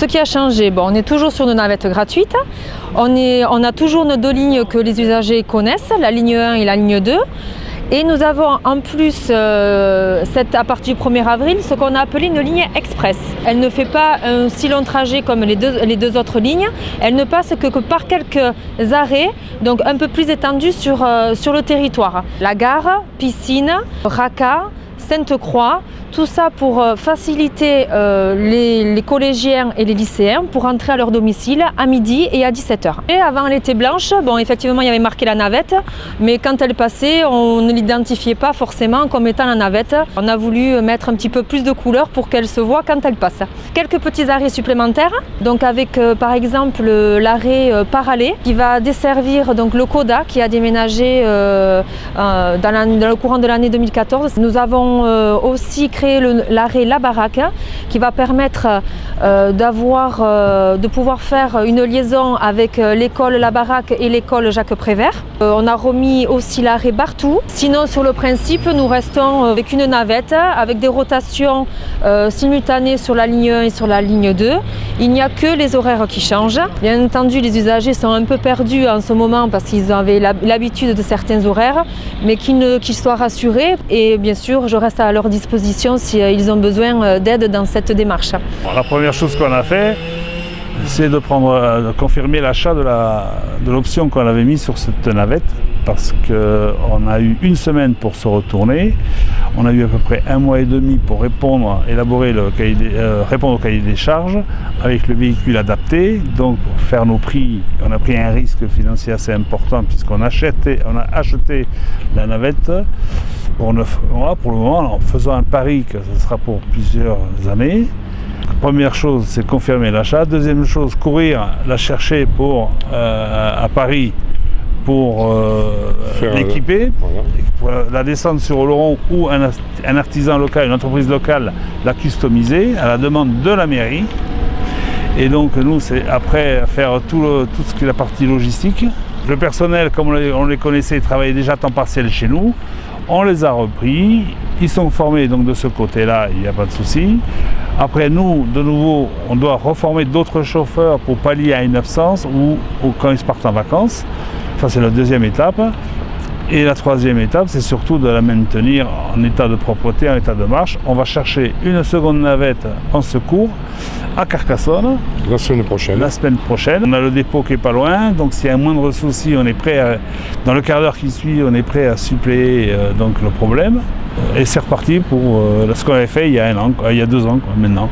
ce qui a changé, bon, on est toujours sur nos navettes gratuites. On a toujours nos deux lignes que les usagers connaissent, la ligne 1 et la ligne 2. Et nous avons en plus, à partir du 1er avril, ce qu'on a appelé une ligne express. Elle ne fait pas un si long trajet comme les deux autres lignes. Elle ne passe que par quelques arrêts, donc un peu plus étendus sur le territoire. La gare, Piscine, Raca, Sainte-Croix, tout ça pour faciliter les collégiens et les lycéens pour entrer à leur domicile à midi et à 17h. Et avant l'été blanche, bon, effectivement il y avait marqué la navette, mais quand elle passait, on ne l'identifiait pas forcément comme étant la navette. On a voulu mettre un petit peu plus de couleur pour qu'elle se voit quand elle passe. Quelques petits arrêts supplémentaires, donc avec par exemple l'arrêt Parallé qui va desservir donc, le CODA qui a déménagé dans le courant de l'année 2014. Nous avons aussi créé l'arrêt La Baraque qui va permettre de pouvoir faire une liaison avec l'école La Baraque et l'école Jacques Prévert. On a remis aussi l'arrêt Bartou. Sinon, sur le principe, nous restons avec une navette avec des rotations simultanées sur la ligne 1 et sur la ligne 2. Il n'y a que les horaires qui changent. Bien entendu, les usagers sont un peu perdus en ce moment parce qu'ils avaient l'habitude de certains horaires, mais qu'ils soient rassurés. Et bien sûr, je reste à leur disposition s'ils ont besoin d'aide dans cette démarche. La première chose qu'on a fait, c'est de confirmer l'achat de l'option qu'on avait mise sur cette navette, parce qu'on a eu une semaine pour se retourner, on a eu à peu près 1 mois et demi pour répondre au cahier des charges avec le véhicule adapté. Donc pour faire nos prix, on a pris un risque financier assez important puisqu'on a acheté la navette pour 9 mois pour le moment, en faisant un pari que ce sera pour plusieurs années. Première chose, c'est confirmer l'achat. Deuxième chose, courir la chercher à Paris pour l'équiper, pour la descendre sur Oloron où un artisan local, une entreprise locale l'a customisée à la demande de la mairie. Et donc nous, c'est après faire tout ce qui est la partie logistique. Le personnel, comme on les connaissait, travaillait déjà à temps partiel chez nous. On les a repris, ils sont formés donc de ce côté-là, il n'y a pas de souci. Après nous, de nouveau, on doit reformer d'autres chauffeurs pour pallier à une absence ou quand ils partent en vacances. Ça c'est la deuxième étape. Et la troisième étape, c'est surtout de la maintenir en état de propreté, en état de marche. On va chercher une seconde navette en secours à Carcassonne. La semaine prochaine. La semaine prochaine. On a le dépôt qui est pas loin, donc s'il y a un moindre souci, on est prêt dans le quart d'heure qui suit, on est prêt à suppléer donc le problème. Et c'est reparti pour ce qu'on avait fait il y a 2 ans maintenant.